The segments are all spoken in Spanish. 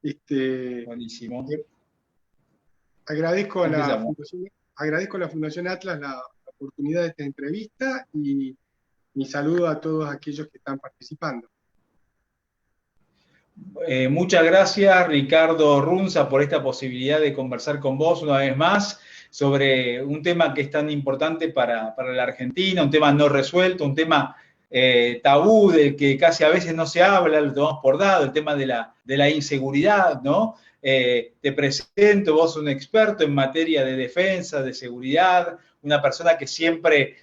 Buenísimo. Eh, agradezco Empezamos. agradezco a la Fundación Atlas la oportunidad de esta entrevista y mi saludo a todos aquellos que están participando. Muchas gracias, Ricardo Runza, por esta posibilidad de conversar con vos una vez más sobre un tema que es tan importante para la Argentina, un tema no resuelto, un tema tabú del que casi a veces no se habla, lo tomamos por dado, el tema de la inseguridad, ¿no? Te presento, vos un experto en materia de defensa, de seguridad, una persona que siempre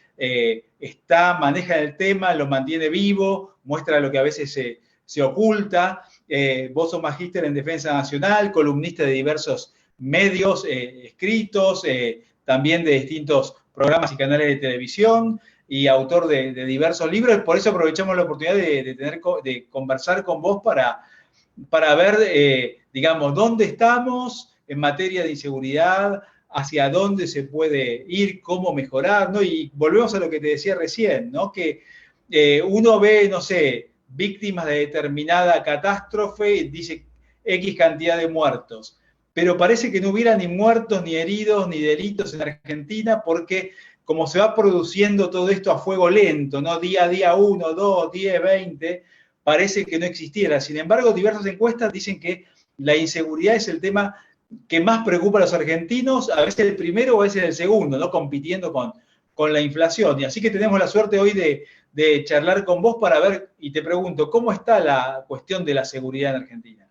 maneja el tema, lo mantiene vivo, muestra lo que a veces se oculta. Vos sos magíster en Defensa Nacional, columnista de diversos medios escritos, también de distintos programas y canales de televisión y autor de diversos libros. Por eso aprovechamos la oportunidad de conversar con vos para ver, digamos, dónde estamos en materia de inseguridad, hacia dónde se puede ir, cómo mejorar, ¿no? Y volvemos a lo que te decía recién, ¿no? Que uno ve, no sé, víctimas de determinada catástrofe, dice X cantidad de muertos. Pero parece que no hubiera ni muertos, ni heridos, ni delitos en Argentina, porque como se va produciendo todo esto a fuego lento, ¿no? Día a día 1, 2, 10, 20, parece que no existiera. Sin embargo, diversas encuestas dicen que la inseguridad es el tema que más preocupa a los argentinos, a veces el primero o a veces el segundo, ¿no? Compitiendo con la inflación. Y así que tenemos la suerte hoy de charlar con vos para ver, y te pregunto, ¿cómo está la cuestión de la seguridad en Argentina?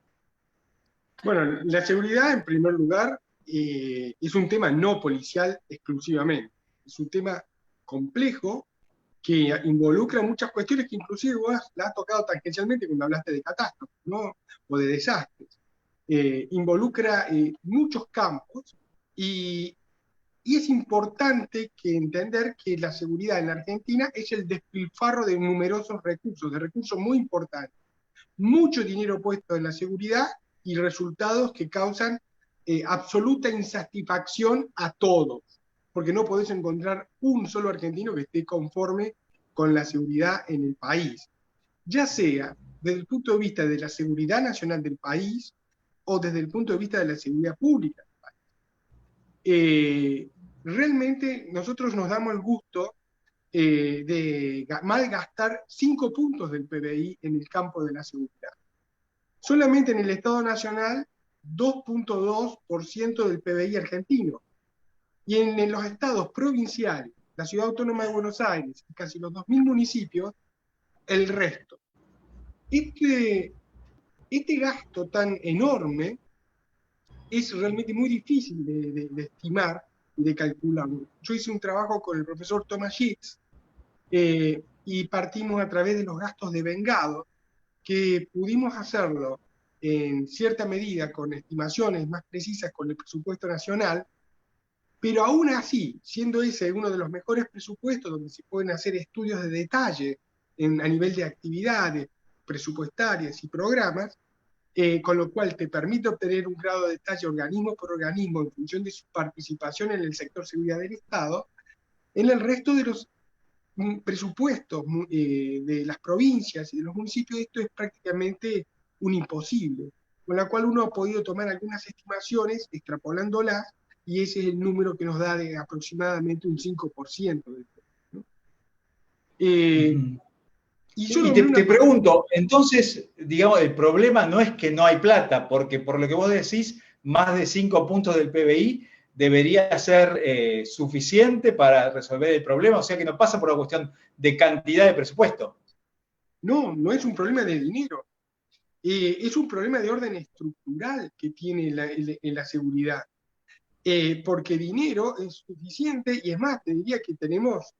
Bueno, la seguridad, en primer lugar, es un tema no policial exclusivamente. Es un tema complejo que involucra muchas cuestiones que inclusive vos la has tocado tangencialmente cuando hablaste de catástrofes, ¿no? O de desastres. Involucra muchos campos y, y es importante que entender que la seguridad en la Argentina es el despilfarro de numerosos recursos, de recursos muy importantes. Mucho dinero puesto en la seguridad y resultados que causan absoluta insatisfacción a todos, porque no podés encontrar un solo argentino que esté conforme con la seguridad en el país, ya sea desde el punto de vista de la seguridad nacional del país o desde el punto de vista de la seguridad pública. Realmente nosotros nos damos el gusto de malgastar 5 puntos del PBI en el campo de la seguridad. Solamente en el Estado Nacional, 2.2% del PBI argentino. Y en los estados provinciales, la Ciudad Autónoma de Buenos Aires y casi los 2.000 municipios, el resto. Este gasto tan enorme es realmente muy difícil de estimar y de calcular. Yo hice un trabajo con el profesor Thomas Hicks y partimos a través de los gastos de vengado, que pudimos hacerlo en cierta medida con estimaciones más precisas con el presupuesto nacional, pero aún así, siendo ese uno de los mejores presupuestos donde se pueden hacer estudios de detalle a nivel de actividades presupuestarias y programas, con lo cual te permite obtener un grado de detalle organismo por organismo en función de su participación en el sector seguridad del Estado. En el resto de los presupuestos de las provincias y de los municipios, esto es prácticamente un imposible, con la cual uno ha podido tomar algunas estimaciones, extrapolándolas, y ese es el número que nos da de aproximadamente un 5% del PIB, ¿no? Uh-huh. Y yo Y nombré te una cuestión. pregunto, entonces, digamos, el problema no es que no hay plata, porque por lo que vos decís, más de 5 puntos del PBI debería ser suficiente para resolver el problema, o sea que no pasa por una cuestión de cantidad de presupuesto. No, no es un problema de dinero, es un problema de orden estructural que tiene en la seguridad. Porque dinero es suficiente, y es más, te diría que tenemos,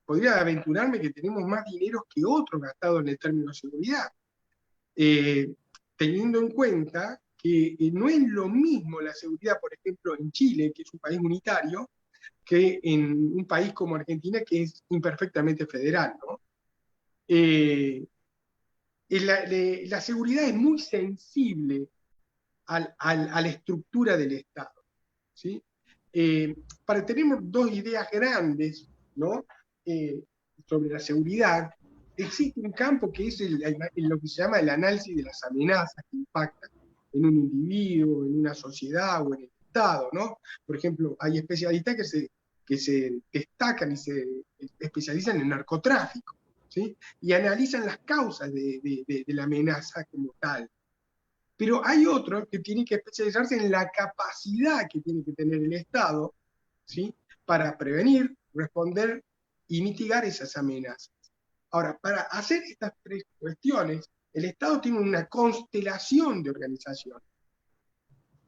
podría aventurarme que tenemos más dinero que otros gastados en el término de seguridad, eh, teniendo en cuenta que no es lo mismo la seguridad, por ejemplo, en Chile, que es un país unitario, que en un país como Argentina, que es imperfectamente federal, ¿no? La seguridad es muy sensible a la estructura del Estado, ¿sí? Para tener dos ideas grandes, ¿no? Eh, sobre la seguridad, existe un campo que es lo que se llama el análisis de las amenazas que impactan. en un individuo, en una sociedad o en el Estado, ¿no? Por ejemplo, hay especialistas que se destacan y se especializan en narcotráfico, ¿sí? Y analizan las causas de la amenaza como tal. Pero hay otros que tienen que especializarse en la capacidad que tiene que tener el Estado, ¿sí? Para prevenir, responder y mitigar esas amenazas. Ahora, para hacer estas tres cuestiones, el Estado tiene una constelación de organizaciones,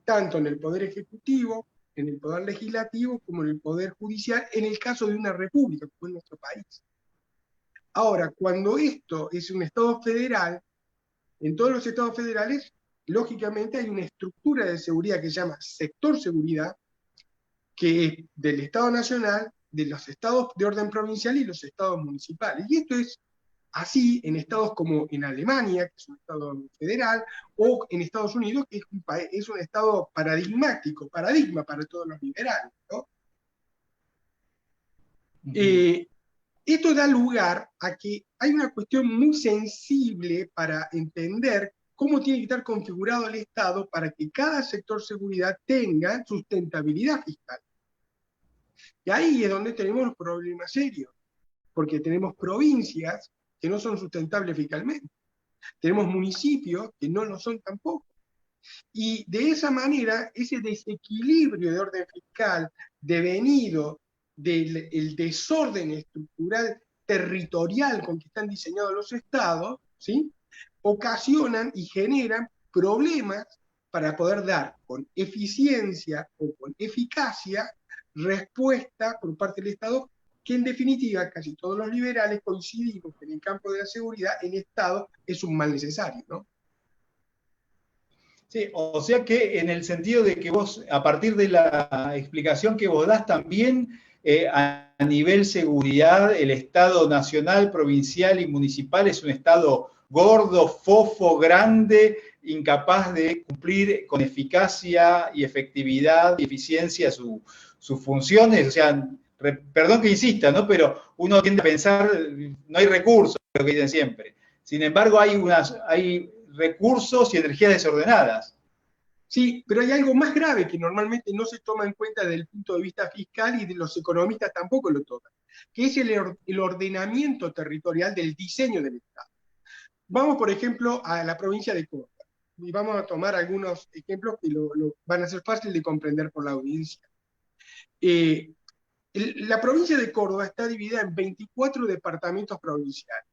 tanto en el Poder Ejecutivo, en el Poder Legislativo, como en el Poder Judicial, en el caso de una república, como en nuestro país. Ahora, cuando esto es un Estado federal, en todos los estados federales, lógicamente hay una estructura de seguridad que se llama sector seguridad, que es del Estado Nacional, de los estados de orden provincial y los estados municipales. Y esto es así en estados como en Alemania, que es un estado federal, o en Estados Unidos, que es un estado paradigmático, paradigma para todos los liberales, ¿no? Esto da lugar a que hay una cuestión muy sensible para entender cómo tiene que estar configurado el Estado para que cada sector seguridad tenga sustentabilidad fiscal. Y ahí es donde tenemos los problemas serios, porque tenemos provincias que no son sustentables fiscalmente, tenemos municipios que no lo son tampoco. Y de esa manera, ese desequilibrio de orden fiscal devenido del desorden estructural territorial con que están diseñados los estados, ¿sí? Ocasionan y generan problemas para poder dar con eficiencia o con eficacia respuesta por parte del Estado, que en definitiva casi todos los liberales coincidimos que en el campo de la seguridad el Estado es un mal necesario, ¿no? Sí, o sea que en el sentido de que vos, a partir de la explicación que vos das, también a nivel seguridad, el Estado nacional, provincial y municipal es un Estado gordo, fofo, grande, incapaz de cumplir con eficacia y efectividad y eficiencia sus funciones. O sea, perdón que insista, ¿no? Pero uno tiende a pensar, no hay recursos, lo que dicen siempre. Sin embargo, hay recursos y energías desordenadas. Sí, pero hay algo más grave que normalmente no se toma en cuenta desde el punto de vista fiscal y de los economistas tampoco lo toman, que es el ordenamiento territorial del diseño del Estado. Vamos, por ejemplo, a la provincia de Córdoba y vamos a tomar algunos ejemplos que van a ser fáciles de comprender por la audiencia. La provincia de Córdoba está dividida en 24 departamentos provinciales.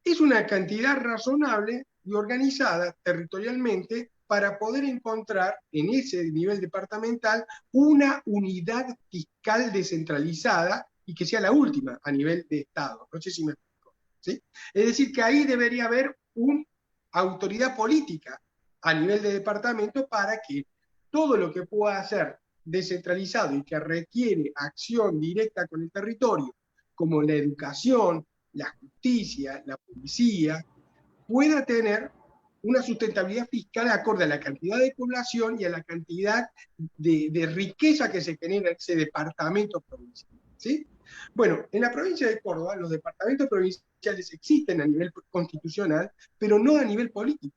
Es una cantidad razonable y organizada territorialmente para poder encontrar en ese nivel departamental una unidad fiscal descentralizada y que sea la última a nivel de Estado. No sé si me explico, ¿sí? Es decir, que ahí debería haber una autoridad política a nivel de departamento para que todo lo que pueda ser descentralizado y que requiere acción directa con el territorio, como la educación, la justicia, la policía, pueda tener una sustentabilidad fiscal acorde a la cantidad de población y a la cantidad de riqueza que se genera en ese departamento provincial, ¿sí? Bueno, en la provincia de Córdoba los departamentos provinciales existen a nivel constitucional, pero no a nivel político,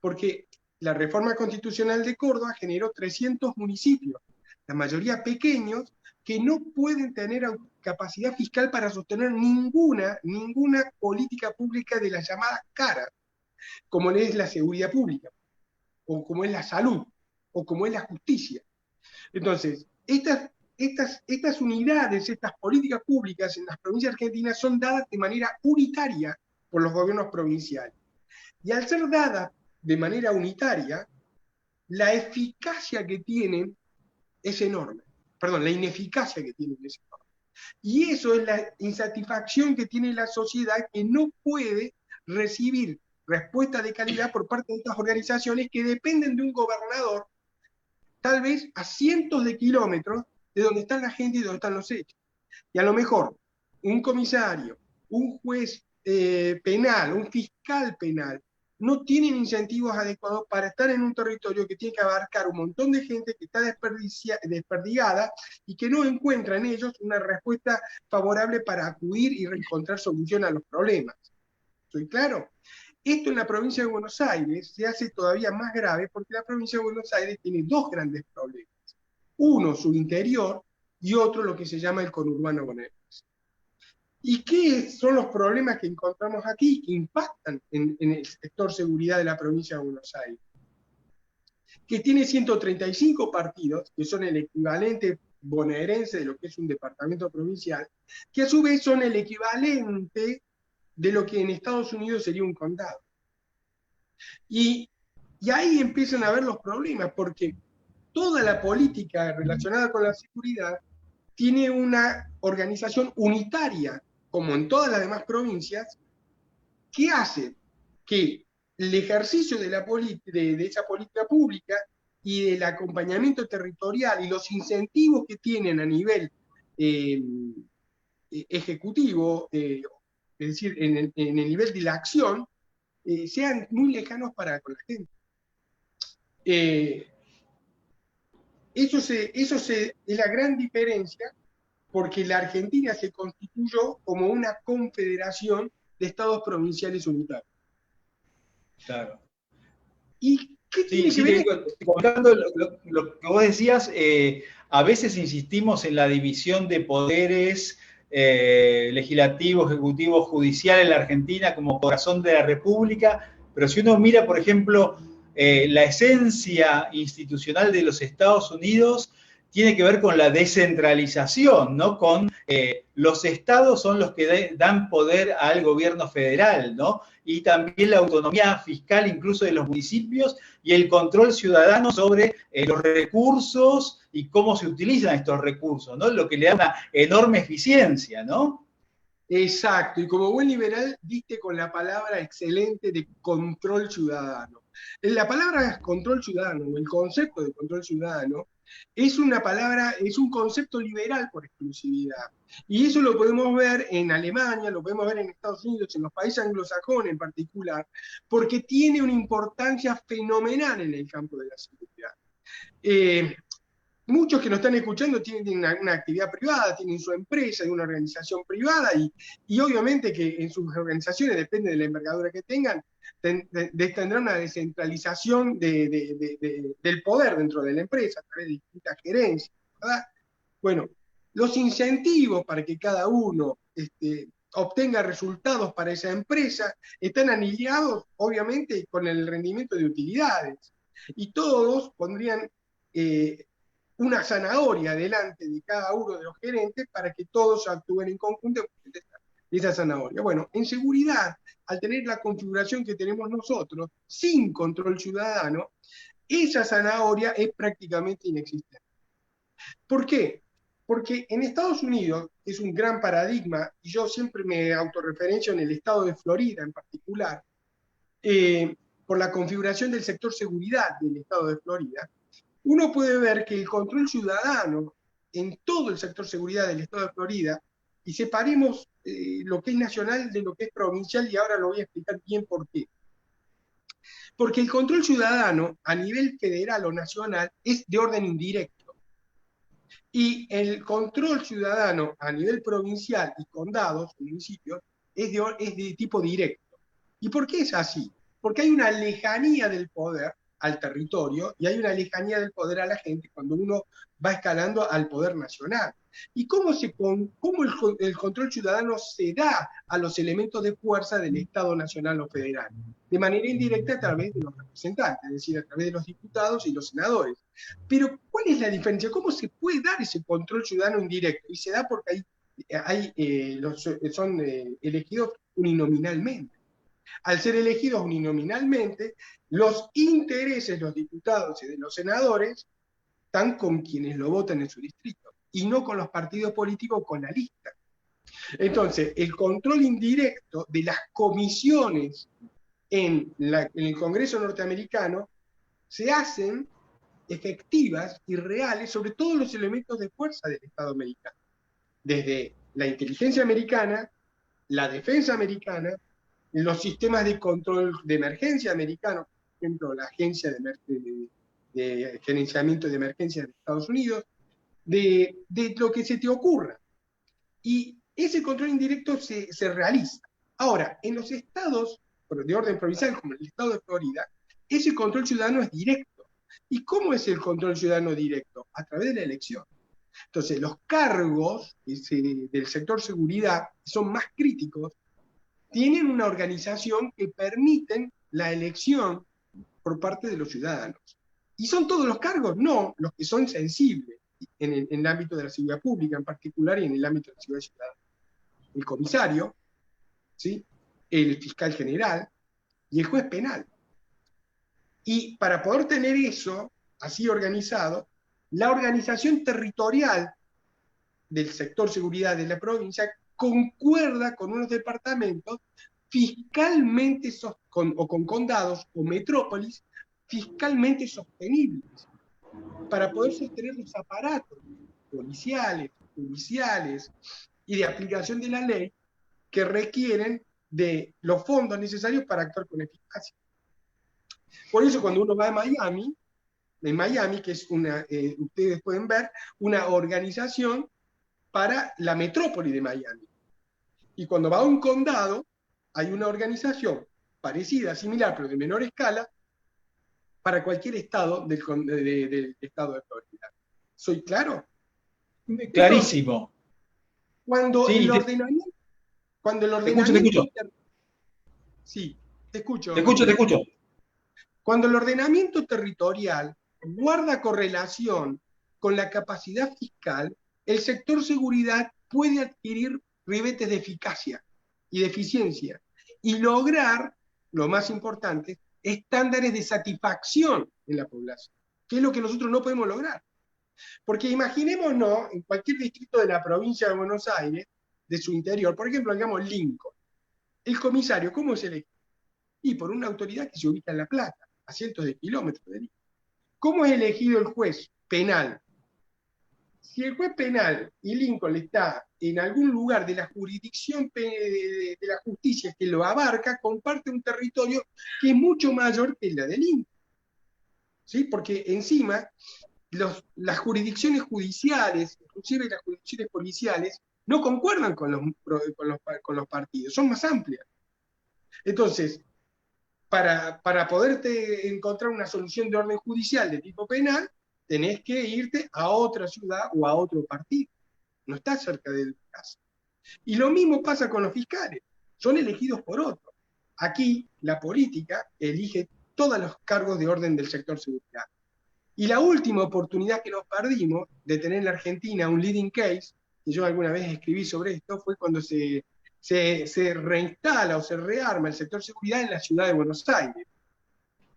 porque la reforma constitucional de Córdoba generó 300 municipios, la mayoría pequeños, que no pueden tener capacidad fiscal para sostener ninguna política pública de las llamadas caras, como es la seguridad pública, o como es la salud, o como es la justicia. Entonces, estas unidades, estas políticas públicas en las provincias argentinas son dadas de manera unitaria por los gobiernos provinciales. Y al ser dadas de manera unitaria, la eficacia que tienen es enorme. Perdón, la ineficacia que tienen es enorme. Y eso es la insatisfacción que tiene la sociedad, que no puede recibir respuesta de calidad por parte de estas organizaciones que dependen de un gobernador, tal vez a cientos de kilómetros de donde está la gente y donde están los hechos. Y a lo mejor un comisario, un juez penal, un fiscal penal, no tienen incentivos adecuados para estar en un territorio que tiene que abarcar un montón de gente que está desperdigada y que no encuentra en ellos una respuesta favorable para acudir y encontrar solución a los problemas. ¿Estoy claro? Esto en la provincia de Buenos Aires se hace todavía más grave porque la provincia de Buenos Aires tiene dos grandes problemas. Uno, su interior, y otro, lo que se llama el conurbano bonaerense. ¿Y qué son los problemas que encontramos aquí que impactan en el sector seguridad de la provincia de Buenos Aires? Que tiene 135 partidos, que son el equivalente bonaerense de lo que es un departamento provincial, que a su vez son el equivalente de lo que en Estados Unidos sería un condado. Y ahí empiezan a ver los problemas, porque toda la política relacionada con la seguridad tiene una organización unitaria, como en todas las demás provincias, que hace que el ejercicio de esa política pública y del acompañamiento territorial y los incentivos que tienen a nivel ejecutivo, es decir, en el nivel de la acción, sean muy lejanos para con la gente. Eso es la gran diferencia, porque la Argentina se constituyó como una confederación de estados provinciales unitarios. Claro. ¿Y qué tiene Sí, que ver? comentando lo que vos decías, a veces insistimos en la división de poderes legislativo, ejecutivo, judicial en la Argentina como corazón de la República, pero si uno mira, por ejemplo, la esencia institucional de los Estados Unidos tiene que ver con la descentralización, ¿no? Con los estados son los que dan poder al gobierno federal, ¿no? Y también la autonomía fiscal incluso de los municipios y el control ciudadano sobre los recursos y cómo se utilizan estos recursos, ¿no? Lo que le da una enorme eficiencia, ¿no? Exacto, y como buen liberal diste con la palabra excelente de control ciudadano. La palabra control ciudadano, o el concepto de control ciudadano, es una palabra, es un concepto liberal por exclusividad. Y eso lo podemos ver en Alemania, lo podemos ver en Estados Unidos, en los países anglosajones en particular, porque tiene una importancia fenomenal en el campo de la seguridad. Muchos que nos están escuchando tienen una actividad privada, tienen su empresa, una organización privada, y obviamente que en sus organizaciones, depende de la envergadura que tengan, tendrán una descentralización del poder dentro de la empresa a través de distintas gerencias, ¿verdad? Bueno, los incentivos para que cada uno obtenga resultados para esa empresa están alineados, obviamente, con el rendimiento de utilidades. Y todos pondrían una zanahoria delante de cada uno de los gerentes para que todos actúen en conjunto de esa zanahoria. Bueno, en seguridad, al tener la configuración que tenemos nosotros, sin control ciudadano, esa zanahoria es prácticamente inexistente. ¿Por qué? Porque en Estados Unidos es un gran paradigma, y yo siempre me autorreferencio en el estado de Florida en particular, por la configuración del sector seguridad del estado de Florida, uno puede ver que el control ciudadano en todo el sector seguridad del estado de Florida, y separemos lo que es nacional de lo que es provincial, y ahora lo voy a explicar bien por qué. Porque el control ciudadano a nivel federal o nacional es de orden indirecto. Y el control ciudadano a nivel provincial y condados, municipios, es de tipo directo. ¿Y por qué es así? Porque hay una lejanía del poder al territorio y hay una lejanía del poder a la gente cuando uno va escalando al poder nacional. ¿Y cómo el control ciudadano se da a los elementos de fuerza del Estado nacional o federal? De manera indirecta a través de los representantes, es decir, a través de los diputados y los senadores. Pero, ¿cuál es la diferencia? ¿Cómo se puede dar ese control ciudadano indirecto? Y se da porque son elegidos uninominalmente. Al ser elegidos uninominalmente, los intereses de los diputados y de los senadores están con quienes lo votan en su distrito, y no con los partidos políticos, con la lista. Entonces, el control indirecto de las comisiones en el Congreso norteamericano se hacen efectivas y reales sobre todos los elementos de fuerza del Estado americano, desde la inteligencia americana, la defensa americana, los sistemas de control de emergencia americanos, por ejemplo, la Agencia de Gerenciamiento de Emergencias de Estados Unidos, de lo que se te ocurra. Y ese control indirecto se realiza. Ahora, en los estados, de orden provincial, como el estado de Florida, ese control ciudadano es directo. ¿Y cómo es el control ciudadano directo? A través de la elección. Entonces, los cargos del sector seguridad, que son más críticos, tienen una organización que permiten la elección por parte de los ciudadanos. ¿Y son todos los cargos? No, los que son sensibles en el ámbito de la seguridad pública en particular y en el ámbito de la seguridad ciudadana. El comisario, ¿sí? El fiscal general y el juez penal. Y para poder tener eso así organizado, la organización territorial del sector seguridad de la provincia concuerda con unos departamentos fiscalmente o con condados o metrópolis fiscalmente sostenibles para poder sostener los aparatos policiales, judiciales y de aplicación de la ley que requieren de los fondos necesarios para actuar con eficacia. Por eso cuando uno va a Miami, en Miami, que es ustedes pueden ver, una organización para la metrópoli de Miami. Y cuando va a un condado, hay una organización parecida, similar, pero de menor escala, para cualquier estado del estado de Florida. ¿Soy claro? Clarísimo. Entonces, cuando sí, el ordenamiento... Te escucho. Sí, te escucho. Te escucho. Cuando el ordenamiento territorial guarda correlación con la capacidad fiscal, el sector seguridad puede adquirir ribetes de eficacia y de eficiencia y lograr, lo más importante, estándares de satisfacción en la población, que es lo que nosotros no podemos lograr. Porque imaginémonos en cualquier distrito de la provincia de Buenos Aires, de su interior, por ejemplo, digamos Lincoln, el comisario, ¿cómo se elige? Y por una autoridad que se ubica en La Plata, a cientos de kilómetros de Lincoln. ¿Cómo es elegido el juez penal? Si el juez penal y Lincoln está en algún lugar de la jurisdicción de la justicia que lo abarca, comparte un territorio que es mucho mayor que la de Lincoln. ¿Sí? Porque encima las jurisdicciones judiciales, inclusive las jurisdicciones policiales, no concuerdan con los partidos, son más amplias. Entonces, para poderte encontrar una solución de orden judicial de tipo penal, tenés que irte a otra ciudad o a otro partido. No estás cerca de tu casa. Y lo mismo pasa con los fiscales. Son elegidos por otros. Aquí la política elige todos los cargos de orden del sector seguridad. Y la última oportunidad que nos perdimos de tener en la Argentina un leading case, y yo alguna vez escribí sobre esto, fue cuando se reinstala o se rearma el sector seguridad en la ciudad de Buenos Aires,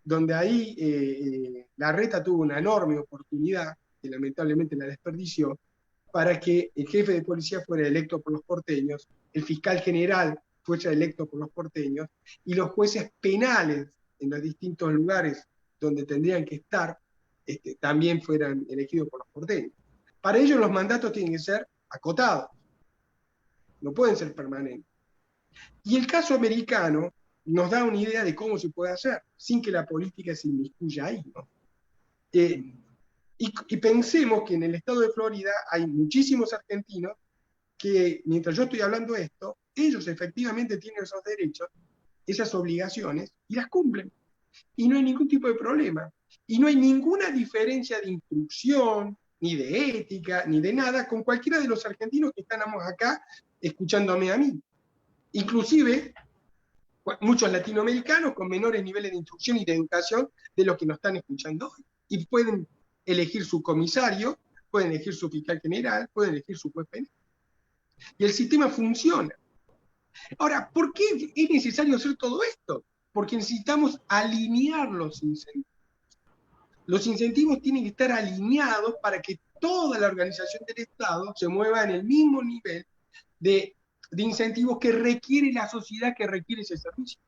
donde ahí Larreta tuvo una enorme oportunidad, que lamentablemente la desperdició, para que el jefe de policía fuera electo por los porteños, el fiscal general fuese electo por los porteños, y los jueces penales en los distintos lugares donde tendrían que estar también fueran elegidos por los porteños. Para ello los mandatos tienen que ser acotados, no pueden ser permanentes. Y el caso americano nos da una idea de cómo se puede hacer, sin que la política se inmiscuya ahí, ¿no? Y pensemos que en el estado de Florida hay muchísimos argentinos que, mientras yo estoy hablando de esto, ellos efectivamente tienen esos derechos, esas obligaciones, y las cumplen. Y no hay ningún tipo de problema. Y no hay ninguna diferencia de instrucción, ni de ética, ni de nada, con cualquiera de los argentinos que estamos acá escuchándome a mí. Inclusive, muchos latinoamericanos con menores niveles de instrucción y de educación de los que nos están escuchando hoy. Y pueden elegir su comisario, pueden elegir su fiscal general, pueden elegir su juez penal. Y el sistema funciona. Ahora, ¿por qué es necesario hacer todo esto? Porque necesitamos alinear los incentivos. Los incentivos tienen que estar alineados para que toda la organización del Estado se mueva en el mismo nivel de incentivos que requiere la sociedad que requiere ese servicio.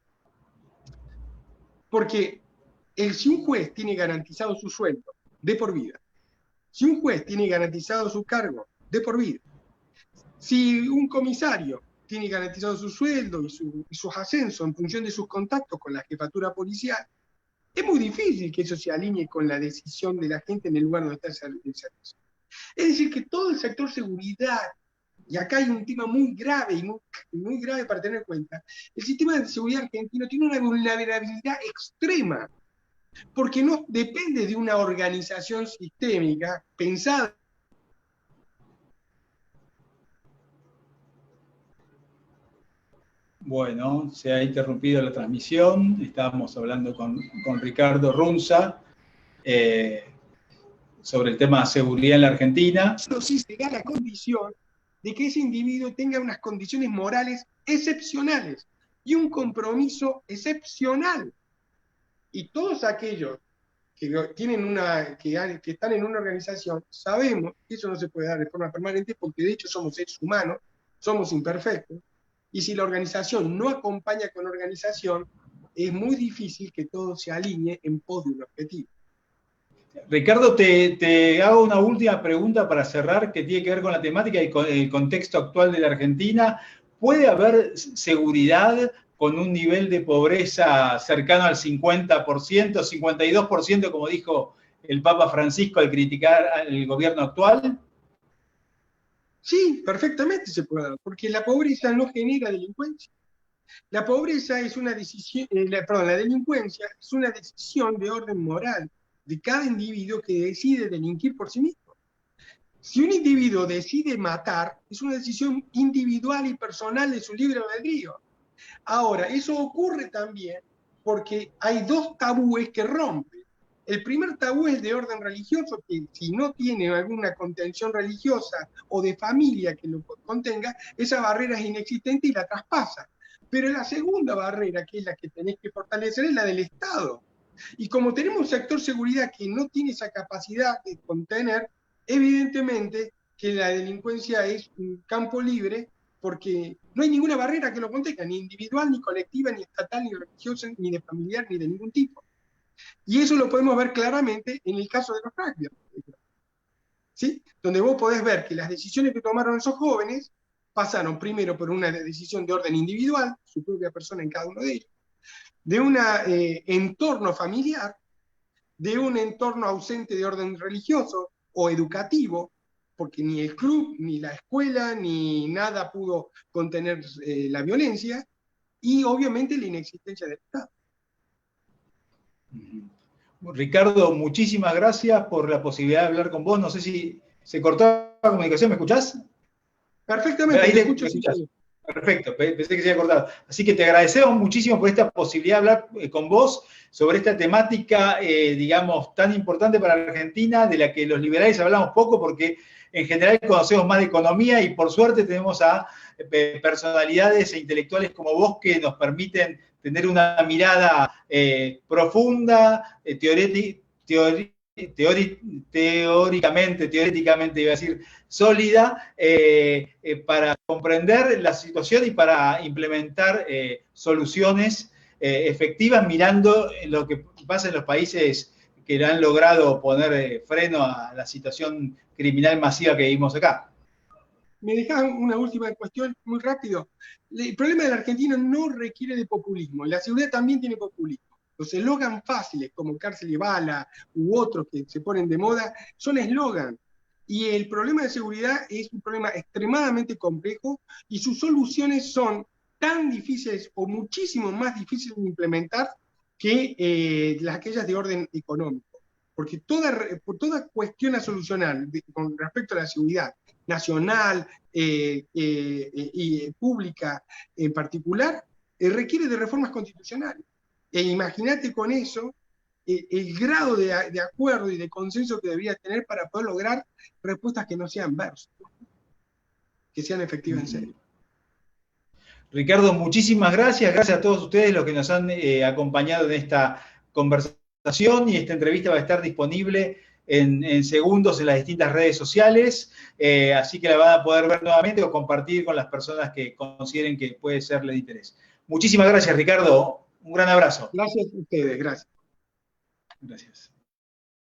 Porque si un juez tiene garantizado su sueldo de por vida, si un juez tiene garantizado su cargo de por vida, si un comisario tiene garantizado su sueldo y sus ascensos en función de sus contactos con la jefatura policial, es muy difícil que eso se alinee con la decisión de la gente en el lugar donde está el servicio. Es decir, que todo el sector seguridad y acá hay un tema muy grave y muy grave para tener en cuenta, el sistema de seguridad argentino tiene una vulnerabilidad extrema, porque no depende de una organización sistémica pensada. Bueno, se ha interrumpido la transmisión. Estábamos hablando con Ricardo Runza sobre el tema de seguridad en la Argentina. Eso sí se da la condición de que ese individuo tenga unas condiciones morales excepcionales y un compromiso excepcional. Y todos aquellos que están en una organización, sabemos que eso no se puede dar de forma permanente porque de hecho somos seres humanos, somos imperfectos, y si la organización no acompaña con la organización, es muy difícil que todo se alinee en pos de un objetivo. Ricardo, te hago una última pregunta para cerrar que tiene que ver con la temática y con el contexto actual de la Argentina. ¿Puede haber seguridad con un nivel de pobreza cercano al 50%, 52%, como dijo el Papa Francisco al criticar al gobierno actual? Sí, perfectamente se puede dar, porque la pobreza no genera delincuencia. La pobreza es una decisión, la delincuencia es una decisión de orden moral de cada individuo que decide delinquir por sí mismo. Si un individuo decide matar, es una decisión individual y personal de su libre albedrío. Ahora, eso ocurre también porque hay dos tabúes que rompen. El primer tabú es de orden religioso, que si no tiene alguna contención religiosa o de familia que lo contenga, esa barrera es inexistente y la traspasa. Pero la segunda barrera, que es la que tenés que fortalecer, es la del Estado. Y como tenemos un sector seguridad que no tiene esa capacidad de contener, evidentemente que la delincuencia es un campo libre porque no hay ninguna barrera que lo contenga, ni individual, ni colectiva, ni estatal, ni religiosa, ni de familiar, ni de ningún tipo. Y eso lo podemos ver claramente en el caso de los rugby, ¿sí? Donde vos podés ver que las decisiones que tomaron esos jóvenes pasaron primero por una decisión de orden individual, su propia persona en cada uno de ellos, de un entorno familiar, de un entorno ausente de orden religioso o educativo, porque ni el club, ni la escuela, ni nada pudo contener la violencia, y obviamente la inexistencia del Estado. Ricardo, muchísimas gracias por la posibilidad de hablar con vos. No sé si se cortó la comunicación, ¿me escuchás? Perfectamente, Ahí te escucho. ¿me escuchás? Perfecto, pensé que se había cortado. Así que te agradecemos muchísimo por esta posibilidad de hablar con vos sobre esta temática, digamos, tan importante para Argentina, de la que los liberales hablamos poco porque en general conocemos más de economía y por suerte tenemos a personalidades e intelectuales como vos que nos permiten tener una mirada profunda, teóricamente, iba a decir, sólida, para comprender la situación y para implementar soluciones efectivas mirando lo que pasa en los países que han logrado poner freno a la situación criminal masiva que vivimos acá. Me dejan una última cuestión muy rápido. El problema del argentino no requiere de populismo. La seguridad también tiene populismo. Los eslogan fáciles, como cárcel y bala, u otros que se ponen de moda, son eslogan. Y el problema de seguridad es un problema extremadamente complejo y sus soluciones son tan difíciles o muchísimo más difíciles de implementar que aquellas de orden económico. Porque toda cuestión a solucionar con respecto a la seguridad nacional y pública en particular, requiere de reformas constitucionales. E imagínate con eso el grado de acuerdo y de consenso que debería tener para poder lograr respuestas que no sean versos, que sean efectivas en serio. Ricardo, muchísimas gracias. Gracias a todos ustedes los que nos han acompañado en esta conversación y esta entrevista va a estar disponible en segundos en las distintas redes sociales, así que la van a poder ver nuevamente o compartir con las personas que consideren que puede serle de interés. Muchísimas gracias, Ricardo. Un gran abrazo. Gracias a ustedes, gracias. Gracias.